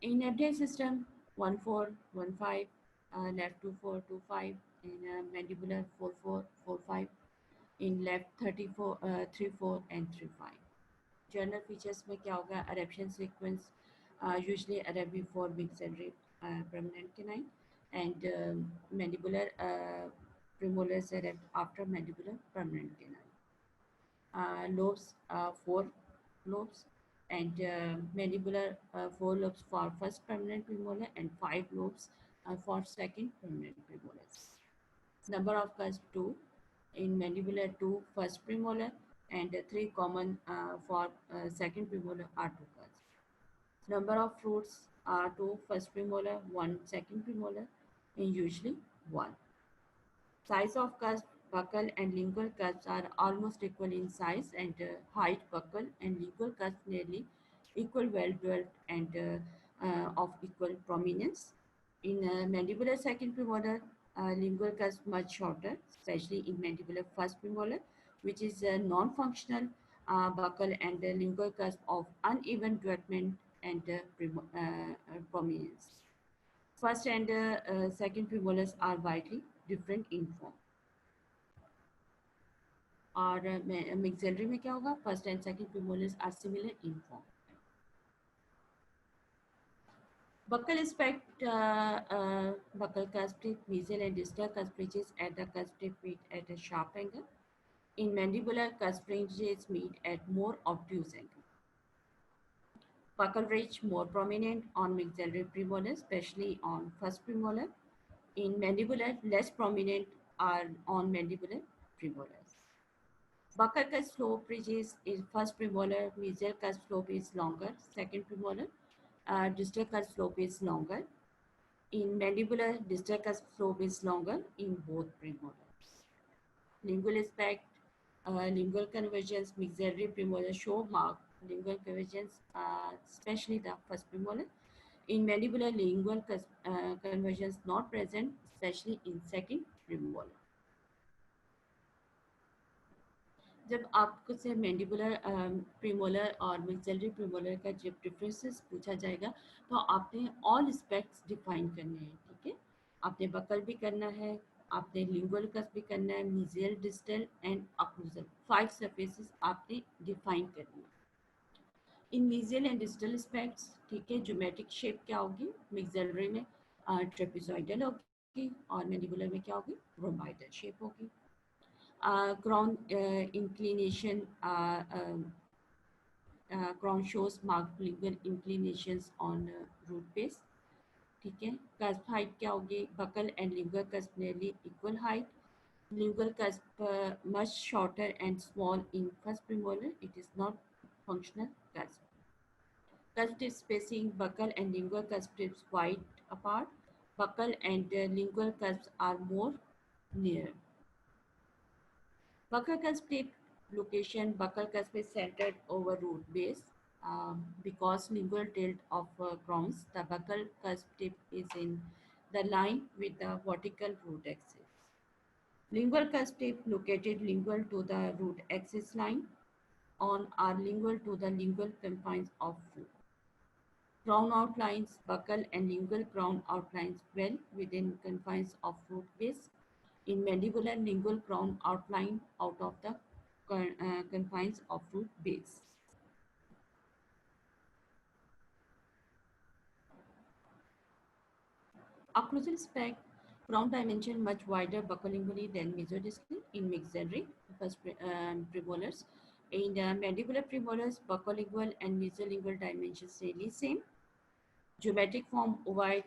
In abdominal system 1 4 1 5, left 2 4 2 5, in mandibular 4 4 4 5, in left 34 3 4 and 3 5. Journal features में क्या होगा, eruption sequence usually arrive before maxillary permanent canine, and mandibular premolars arrive after mandibular permanent canine. Lobes 4 lobes, and mandibular 4 lobes for first permanent premolar and 5 lobes for second permanent premolars. Number of cusps 2, in mandibular 2 first premolar, and 3 common for second premolar are 2 cusps. Number of fruits are 2 first premolar, 1 second premolar, and usually 1. Size of cusp, buccal and lingual cusps are almost equal in size, and height buccal and lingual cusp nearly equal, well dwelt, and of equal prominence. In mandibular second premolar, lingual cusp much shorter, especially in mandibular first premolar, which is non-functional. Buccal and lingual cusp of uneven development and prominence. First and second premolars are widely different in form. और maxillary में क्या होगा, first and second premolars are similar in form. Buccal aspect, buccal cusp tip, mesial and distal cusp ridges at the cusp tip meet at a sharp angle. In mandibular, cusp ridges meet at more obtuse angle. Buccal ridge more prominent on maxillary premolar, especially on first premolar. In mandibular, less prominent are on mandibular premolars. Buccal cusp slope ridges is first premolar, mesial cusp slope is longer, second premolar, distal cusp slope is longer. In mandibular, distal cusp slope is longer in both premolars. Lingual aspect, lingual convergence, maxillary premolar show marked lingual convergence, especially the first premolar. In mandibular, lingual convergence not present, especially in second premolar. जब आपको से mandibular premolar और maxillary premolar का जब differences पूछा जाएगा तो आपने ऑल एस्पेक्ट्स डिफाइन करने हैं, ठीक है। आपने बकल भी करना है, आपने लिंगुअल कस भी करना है, mesial, distal end occlusal, 5 surfaces आपने डिफाइन करनी है। इन मीजियल एंड डिस्टल एस्पेक्ट्स, ठीक है, ज्योमेट्रिक शेप क्या होगी, मैक्सिलरी में ट्रेपेजॉइडल होगी और मैंडिबुलर में क्या होगी, रोम्बाइडल शेप होगी। Crown inclination, crown shows marked lingual inclinations on root base. ठीक है. cusp height क्या होगी? buccal and lingual cusp nearly equal height. Lingual cusp much shorter and small in first premolar. It is not functional cusp. Cusp tip spacing, buccal and lingual cusp tips wide apart. Buccal and lingual cusps are more near. Buccal cusp tip location, buccal cusp is centered over root base. Because lingual tilt of crowns, the buccal cusp tip is in the line with the vertical root axis. Lingual cusp tip located lingual to the root axis line on or lingual to the lingual confines of root. Crown outlines, buccal and lingual crown outlines well within confines of root base. In mandibular, lingual crown outline out of the confines of root base. Occlusal speck, crown dimension much wider buccolingually than mesodiscally in mixillary, first premolars. In mandibular premolars, buccolingual and mesolingual dimensions nearly same. Geometric form ovoid,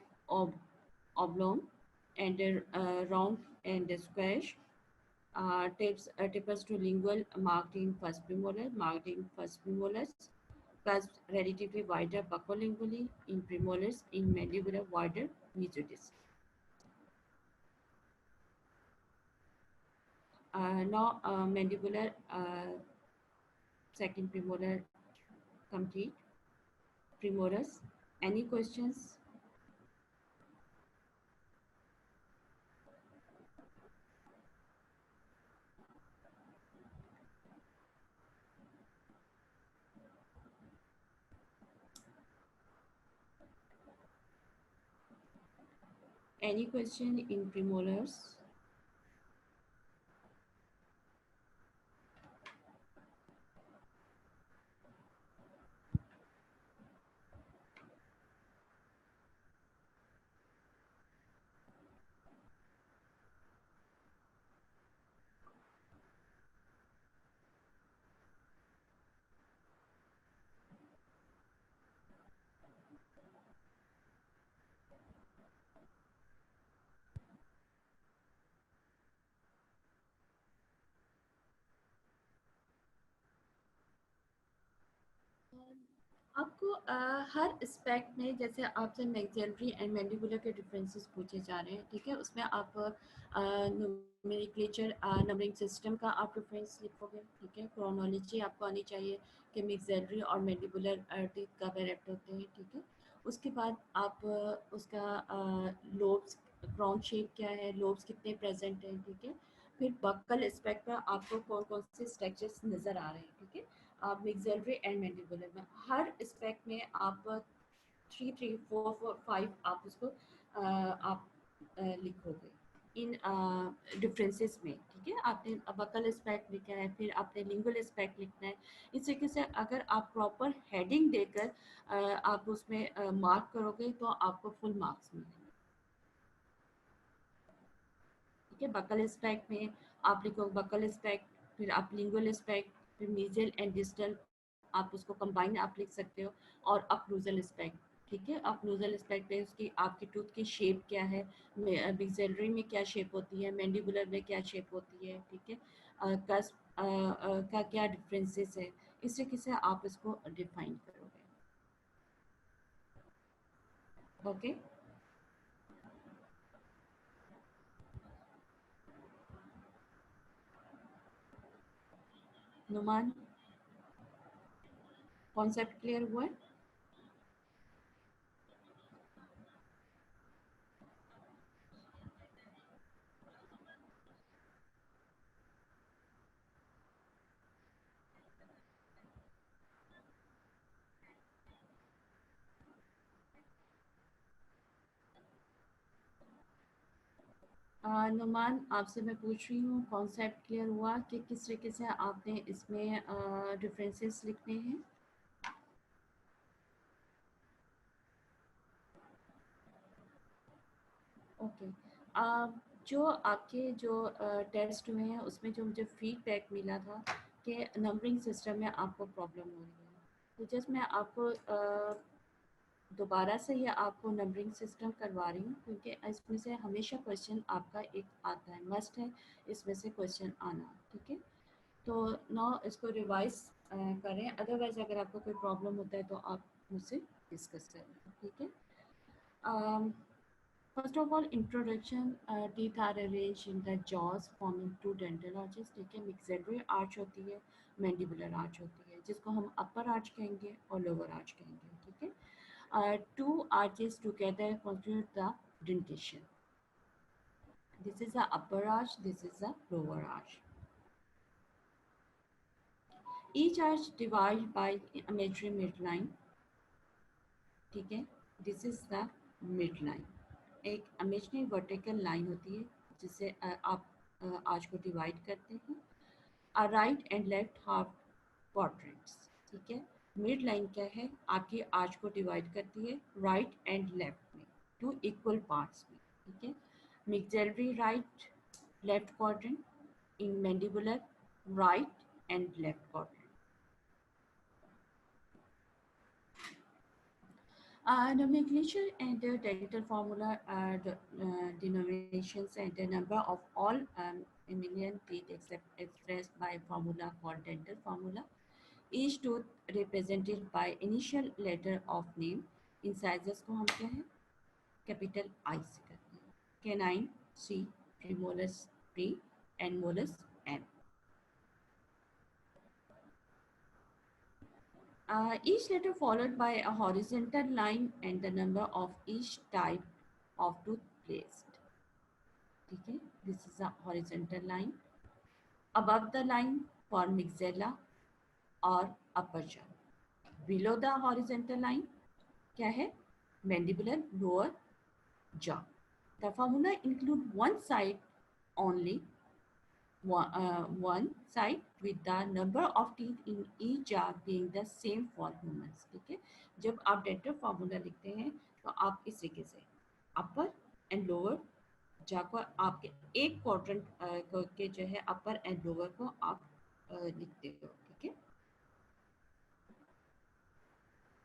oblong, and round and squarish. Tapers to lingual marked in first premolar, marked in first premolars. Cusps relatively wider buccolingually in premolars, in mandibular wider mesodisc. Now mandibular second premolar complete. Premolars. Any questions? Any question in premolars? आपको हर aspect में जैसे आपसे maxillary and mandibular के differences पूछे जा रहे हैं, ठीक है, उसमें आप नोमेनक्लेचर नंबरिंग सिस्टम का आप डिफरेंस लिखोगे, ठीक है. क्रोनोलॉजी आपको आनी चाहिए कि मैक्सिलरी और मैंडिबुलर टीथ कब एरेक्ट होते हैं, ठीक है. उसके बाद आप उसका लोब्स, क्राउन शेप क्या है, लोब्स कितने प्रेजेंट हैं, ठीक है. फिर बक्कल एस्पेक्ट पर आपको कौन कौन से स्ट्रक्चर्स नज़र आ रहे हैं, ठीक है. आप मिक्सलरी एंड मैंडिबुलर में हर एस्पेक्ट में आप 3 3 4 4 5 आप उसको आप लिखोगे इन डिफरेंसेस में, ठीक है. आपने बकल एस्पेक्ट लिखा है, फिर आपने लिंगुअल एस्पेक्ट लिखना है. इस तरीके से अगर आप प्रॉपर हेडिंग देकर आप उसमें मार्क करोगे तो आपको फुल मार्क्स मिलेंगे, ठीक है. बकल एस्पेक्ट में आप लिखो बकल एस्पेक्ट, फिर आप लिंगुअल एस्पेक्ट, फिर मीजल एंड डिस्टल आप उसको कंबाइन आप लिख सकते हो, और अक्लूजल एस्पेक्ट, ठीक है. अक्लूजल एस्पेक्ट में उसकी आपकी टूथ की शेप क्या है, मिक्सलरी में क्या शेप होती है, मैंडिबुलर में क्या शेप होती है, ठीक है. कस्प का क्या डिफरेंसेस है, इस तरीके से आप इसको डिफाइन करोगे. ओके. नुमान, कॉन्सेप्ट क्लियर हुआ है? नुमान, आपसे मैं पूछ रही हूँ कॉन्सेप्ट क्लियर हुआ कि किस तरीके से आपने इसमें डिफरेंसेस लिखने हैं? ओके. जो आपके जो टेस्ट हुए हैं उसमें जो मुझे फीडबैक मिला था कि नंबरिंग सिस्टम में आपको प्रॉब्लम हो रही है, तो जस्ट मैं आपको दोबारा से ये आपको नंबरिंग सिस्टम करवा रही हूँ, क्योंकि इसमें से हमेशा क्वेश्चन आपका एक आता है, मस्ट है इसमें से क्वेश्चन आना, ठीक है। तो ना इसको रिवाइज करें, अदरवाइज अगर आपको कोई प्रॉब्लम होता है तो आप मुझसे डिस्कस करें, ठीक है। First of all introduction, teeth are arrange in the jaws forming two dental arches, ठीक है। मिक्सेडरी आर्च होती है, मैंडिबुलर आर्च होती है, जिसको हम अपर आर्च कहेंगे और लोअर आर्च कहेंगे, ठीक है। Two arches together constitute the dentation. This is the upper arch, this is the lower arch. Each arch divided by imaginary midline, ठीक है। This is the midline. एक imaginary vertical line होती है जिससे आप आर्च को डिवाइड करते हैं। A right and left half quadrants, ठीक है। मिड लाइन क्या है, आपकी आर्च को डिवाइड करती है राइट एंड लेफ्ट में, टू इक्वल पार्ट्स में, ठीक है। Maxillary right left quadrant, in mandibular right and left quadrant. Nomenclature and the dental formula are the denominations and the number of all million teeth except expressed by formula called dental formula. Each tooth represented by initial letter of name. Incisors को हम क्या है, capital I से करते हैं. Canine C, प्रीमोलस P and molars M. Each letter followed by a horizontal line and the number of each type of tooth placed. ठीक है, this is a horizontal line. Above the line for maxilla or upper jaw. Below the horizontal line क्या है, mandibular lower jaw. The formula include one side only, one side with the number of teeth in each jaw being the same for humans, ठीक है। जब आप dental formula लिखते हैं तो आप इस तरीके से अपर एंड लोअर जा को आपके एक क्वाड्रेंट के जो है अपर एंड लोअर को आप लिखते हो, ठीक है।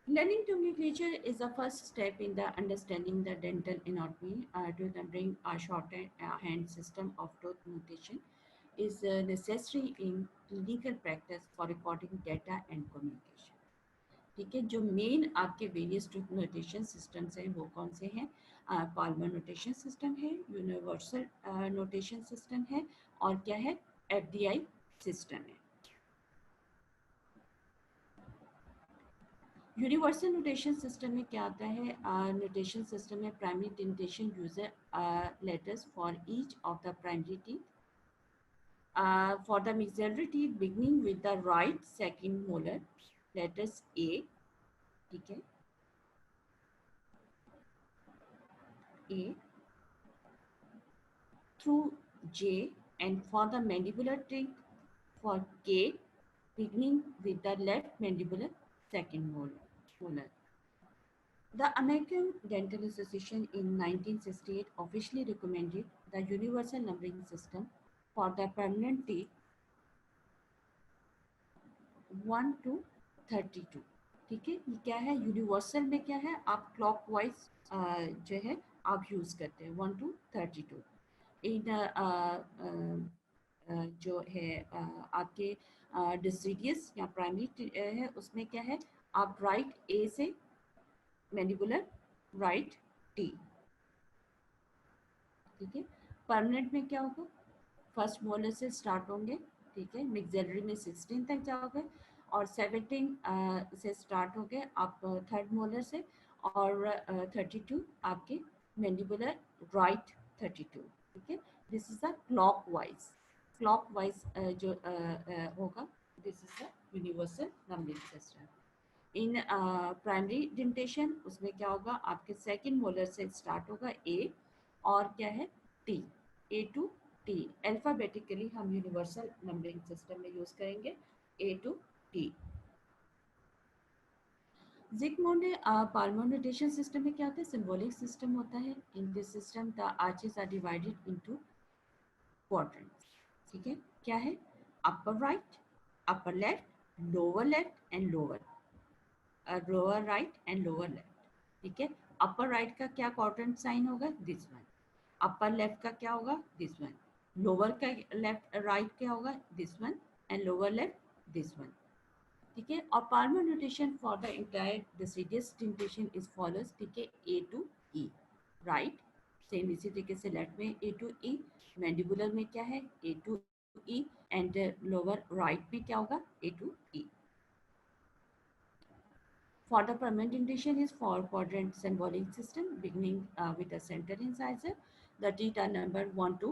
Learning nomenclature is the first step in the understanding the dental anatomy. To bring a shorthand system of tooth notation is necessary in clinical practice for recording data and communication. ठीक है, जो main आपके various tooth notation systems हैं वो कौन से हैं, Palmer notation system है, यूनिवर्सल नोटेशन सिस्टम है, और क्या है, एफडीआई सिस्टम है। यूनिवर्सल नोटेशन सिस्टम में क्या आता है, नोटेशन सिस्टम में primary dentition user letters for each of the primary teeth. For the maxillary teeth beginning with the right second molar, letters A, ठीक है, A through J, and for the mandibular teeth for K beginning with the left mandibular second molar. The American Dental Association in 1968 officially recommended the universal numbering system for the permanent teeth 1 to 32. ठीक है, ये क्या है, universal में क्या है, आप clock wise जो है आप यूज़ करते हैं 1 to 32. इन जो है आपके डिसीडियस या प्राइमरी है उसमें क्या है, आप राइट ए से मैंडिबुलर राइट टी, ठीक है। परमानेंट में क्या होगा, फर्स्ट मोलर से स्टार्ट होंगे, ठीक है, मिक्सेलरी में 16 तक जाओगे, और 17 से स्टार्ट हो गए आप थर्ड मोलर से, और 32 आपके मैंडिबुलर राइट 32, ठीक है। This is the clock wise जो होगा, this is the universal numbering system. In primary dentition उसमें क्या होगा, आपके सेकंड मोलर से स्टार्ट होगा ए, और क्या है T, A to T. Alphabetically हम यूनिवर्सल नंबरिंग सिस्टम में यूज करेंगे A to T. Zygmunt Palmer notation system में क्या होता है, सिंबॉलिक सिस्टम होता है. In this system the arches are divided into quadrants, ठीक है। क्या है? Upper right, upper left, lower left and lower right and lower left, ठीक है। अपर राइट का क्या क्वाड्रेंट साइन होगा? This one. अपर लेफ्ट का क्या होगा? This one. लोअर का लेफ्ट राइट क्या होगा? This one. And lower left this one, ठीक है। और Palmer notation for the entire deciduous dentition is follows, ठीक है। A to E, right. Same इसी तरीके से लेफ्ट में ए टू ई, मैंडिबुलर में क्या है? A to E, and lower right में क्या होगा? A to E. For the permanent indentation is four quadrant symbolic system beginning with a center incisor. The teeth are numbered 1 to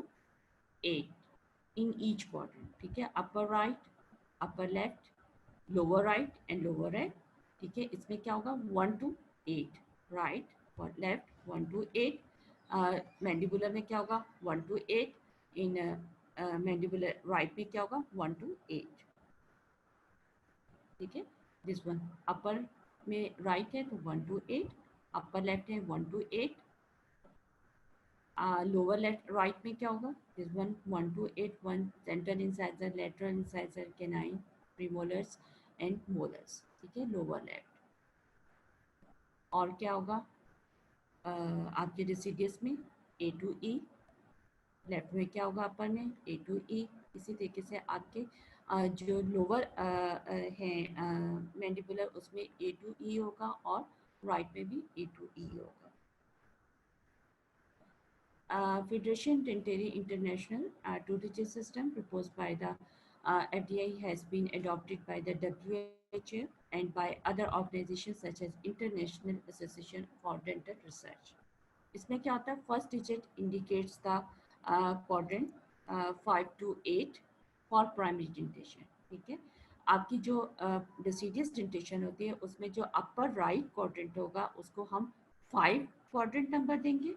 8 in each quadrant. ठीक है, upper right, upper left, lower right and lower right. ठीक है, इसमें क्या होगा? 1 to 8, right for left 1 to 8. Mandibular में क्या होगा? 1 to 8. In mandibular right में क्या होगा? 1 to 8. ठीक है, दिस वन अपर में राइट है तो 1 to 8, अपर लेफ्ट है 1 to 8, लोअर लेफ्ट राइट में क्या होगा? This one 1 to 8, one central incisor, lateral incisor, canine, premolars and molars, ठीक है, लोअर लेफ्ट। और क्या होगा आपके डिसीडियस में? ए टू ई, लेफ्ट में क्या होगा? अपर में ए टू ई। इसी तरीके से आपके जो लोअर है मैंडिबुलर, उसमें ए टू ई होगा और राइट में भी ए टू ई होगा। Federation Dentary International two-digit system proposed by the FDA has been adopted by the WHO and by other organizations such as International Association for Dental Research. इसमें क्या होता है? First digit indicates the quadrant 5 to 8 for primary dentition, ठीक है। आपकी जो deciduous dentition होती है उसमें जो अपर राइट क्वाड्रेंट होगा उसको हम 5 क्वाड्रेंट नंबर देंगे,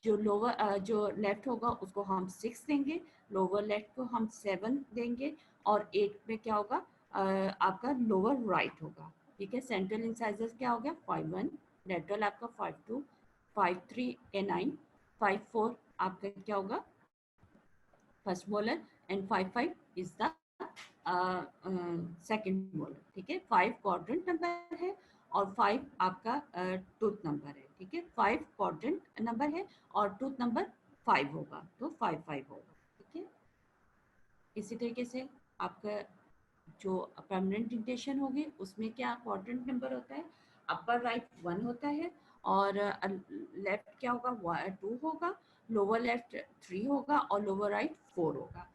जो लोअर जो लेफ्ट होगा उसको हम 6 देंगे, लोअर लेफ्ट को हम 7 देंगे, और 8 में क्या होगा? आपका लोअर राइट होगा, ठीक है। सेंट्रल इंसाइजर क्या हो गया? 5-1, लेटरल आपका 5-2, 5-3 कैनाइन, 5-4 आपका क्या होगा? First molar, and 5-5 is the second molar, ठीक है। 5 क्वाड्रेंट नंबर है और 5 आपका टूथ नंबर है, ठीक है। 5 क्वाड्रेंट नंबर है और टूथ नंबर 5 होगा, तो 5-5 होगा, ठीक है। इसी तरीके से आपका जो परमानेंट डेंटेशन होगी उसमें क्या क्वाड्रेंट नंबर होता है? अपर राइट 1 होता है, और लेफ्ट क्या होगा? 2 होगा, लोअर लेफ्ट 3 होगा और लोअर राइट 4 होगा।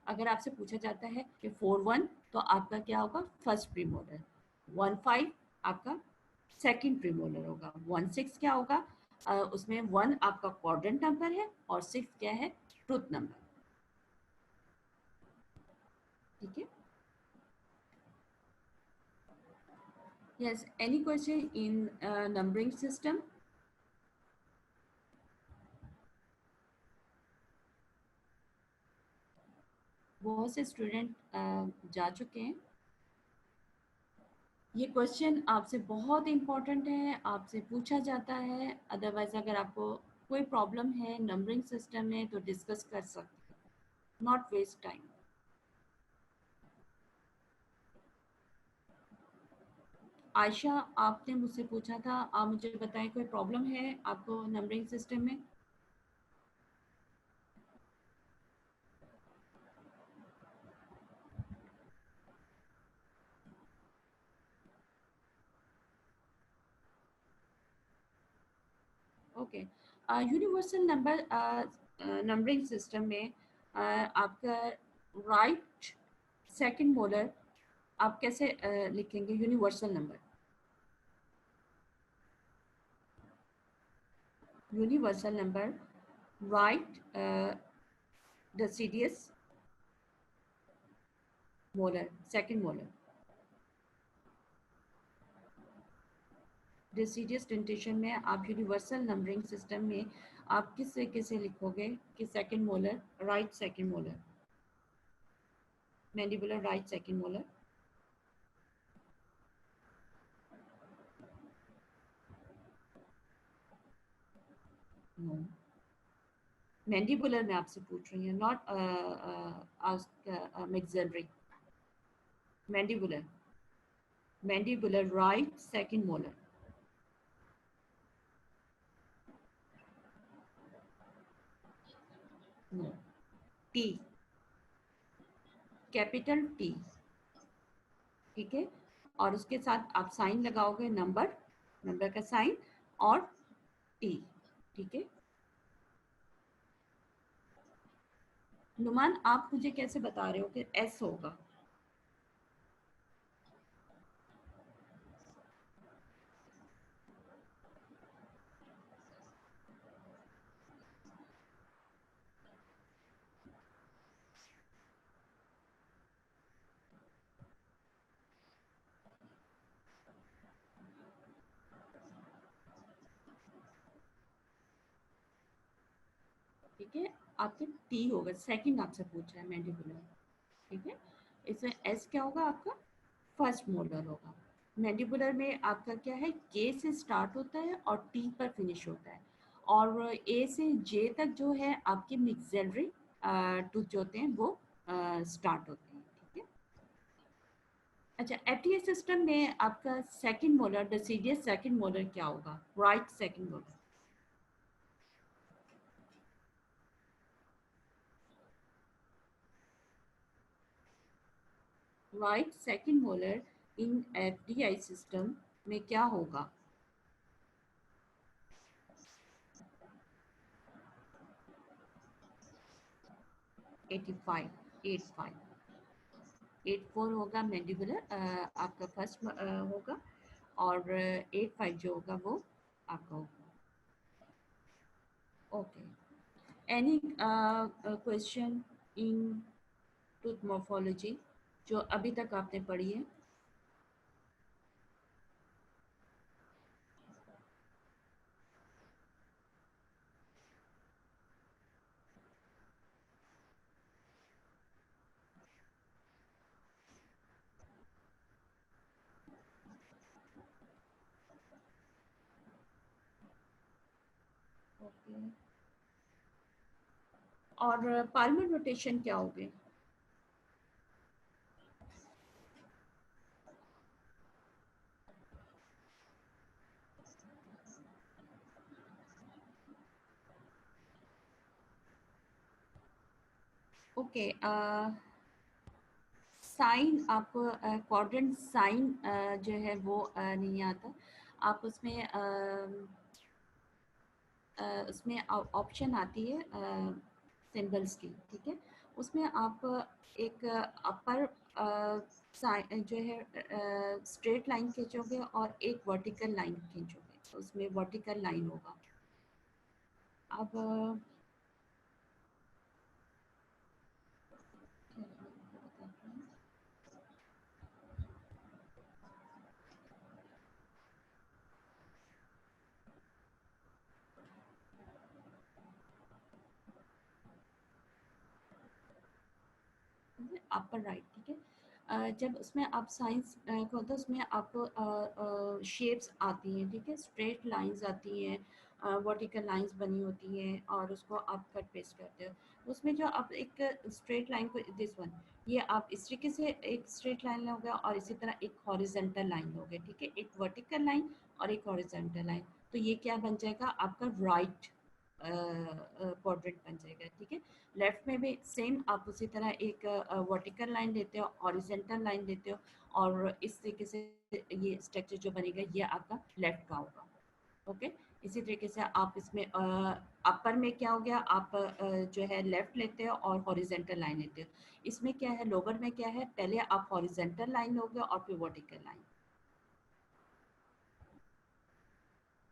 अगर आपसे पूछा जाता है कि 4-1 तो आपका क्या होगा? First premolar. 1-5 आपका सेकंड प्रीमोलर होगा। 1-6 क्या होगा? उसमें 1 आपका क्वाड्रेंट नंबर है और 6 क्या है? टूथ नंबर, ठीक है। Yes, any question in numbering system? बहुत से स्टूडेंट जा चुके हैं। ये क्वेश्चन आपसे बहुत इम्पोर्टेंट है, आपसे पूछा जाता है। अदरवाइज अगर आपको कोई प्रॉब्लम है नंबरिंग सिस्टम में तो डिस्कस कर सकते हैं, नॉट वेस्ट टाइम। आयशा, आपने मुझसे पूछा था, आप मुझे बताएं कोई प्रॉब्लम है आपको नंबरिंग सिस्टम में? Okay, universal number numbering system में आपका राइट सेकंड मोलर आप कैसे लिखेंगे? Universal number, universal number right deciduous molar, second molar। deciduous dentation में आप यूनिवर्सल नंबरिंग सिस्टम में आप किस तरीके से लिखोगे कि second molar, right second molar, mandibular right second molar? No, mandibular में आपसे पूछ रही हूँ, not ask maxillary. Mandibular, mandibular right second molar. No, T, capital T, ठीक है। और उसके साथ आप साइन लगाओगे, नंबर, नंबर का साइन, और टी, ठीक है। नुमान आप मुझे कैसे बता रहे हो कि एस होगा? ठीक है, आपके टी होगा, सेकंड आपसे पूछ रहा है मैंडिबुलर, ठीक है। इसमें एस क्या होगा आपका? फर्स्ट मोलर होगा। मैंडिबुलर में आपका क्या है, के से स्टार्ट होता है और टी पर फिनिश होता है। और ए से जे तक जो है आपके मिक्सेलरी टूथ जो होते हैं वो स्टार्ट होते हैं, ठीक है। अच्छा, एफटीए सिस्टम में आपका second molar, deciduous second molar क्या होगा? Right second molar. Right second molar in FDI system में क्या होगा? 85, 85, 84 होगा मैंडिबुलर आपका फर्स्ट होगा, और 85 जो होगा वो आपका होगा। Okay, any question in tooth morphology जो अभी तक आपने पढ़ी है? ओके, और पाल्मर रोटेशन क्या होगे? ओके, साइन आपको क्वाड्रेंट साइन जो है वो नहीं आता। आप उसमें उसमें ऑप्शन आती है सिंबल्स की, ठीक है। उसमें आप एक अपर जो है स्ट्रेट लाइन खींचोगे और एक वर्टिकल लाइन खींचोगे, उसमें वर्टिकल लाइन होगा। अब क्या मैं आपको बताती हूँ। अपर राइट, ठीक है। जब उसमें आप साइंस को होता है, उसमें आपको शेप्स आती हैं, ठीक है, स्ट्रेट लाइंस आती हैं, वर्टिकल लाइंस बनी होती हैं, और उसको आप कट पेस्ट करते हो। उसमें जो आप एक स्ट्रेट लाइन को, दिस वन, ये आप इस तरीके से एक स्ट्रेट लाइन लोगे, और इसी तरह एक हॉरिजेंटल लाइन लोगे, ठीक है, एक वर्टिकल लाइन और एक हॉरिजेंटल लाइन। तो ये क्या बन जाएगा आपका? राइट क्वाड्रेंट बन जाएगा, ठीक है। लेफ्ट में भी सेम आप उसी तरह एक वर्टिकल लाइन लेते हो, हॉरिजेंटल लाइन लेते हो, और इस तरीके से ये स्ट्रक्चर जो बनेगा ये आपका लेफ्ट का होगा। ओके, इसी तरीके से आप इसमें अपर में क्या हो गया, आप जो है लेफ्ट लेते हो और हॉरिजेंटल लाइन लेते हो। इसमें क्या है, लोअर में क्या है, पहले आप हॉरिजेंटल लाइन लोगे और फिर vertical line.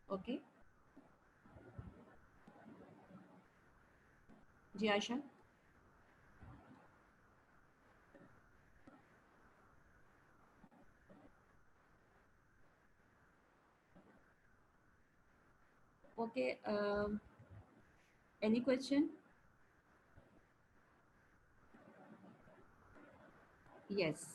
Okay, ji Asha. Okay, any question? Yes.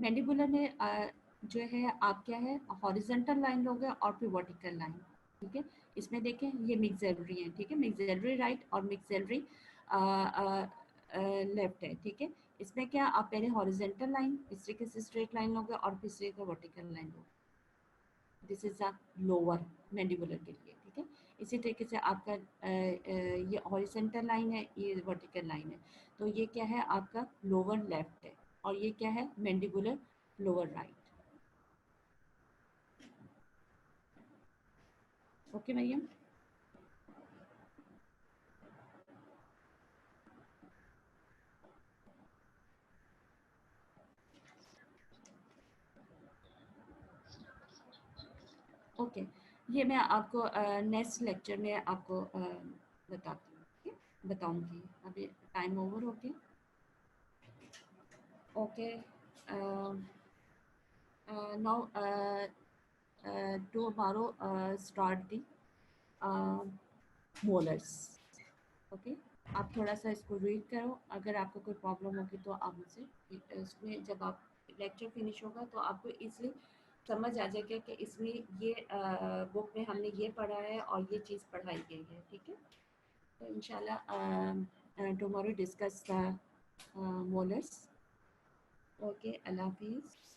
Mandibular में जो है आप क्या है हॉरिजेंटल लाइन लोगे और फिर वर्टिकल लाइन, ठीक है। इसमें देखें ये मिक्सेलरी है, ठीक है, मिक्सेलरी राइट और मिक्सेलरी लेफ्ट है, ठीक है। इसमें क्या आप पहले हॉरिजेंटल लाइन, इस तरीके से स्ट्रेट लाइन लोगे और फिर इस तरीके का वर्टिकल लाइन लोगे। This is a lower mandibular के लिए, ठीक है। इसी तरीके से आपका ये हॉरिजेंटल लाइन है, ये वर्टिकल लाइन है, तो ये क्या है आपका लोअर लेफ्ट है और ये क्या है mandibular lower right. Okay Mariam. Okay, ये मैं आपको नेक्स्ट लेक्चर में आपको बताती हूँ, ठीक है, बताऊँगी। अभी टाइम ओवर हो गया। Okay, now tomorrow start the molars, okay. आप थोड़ा सा इसको रीड करो, अगर आपको कोई प्रॉब्लम होगी तो आप मुझसे इसमें जब आप लेक्चर फिनिश होगा तो आपको इसलिए समझ आ जाएगा कि इसमें ये बुक में हमने ये पढ़ा है और ये चीज़ पढ़ाई गई है, ठीक है। तो इंशाल्लाह tomorrow discuss the molars. Okay, अल्लाह हाफिज़।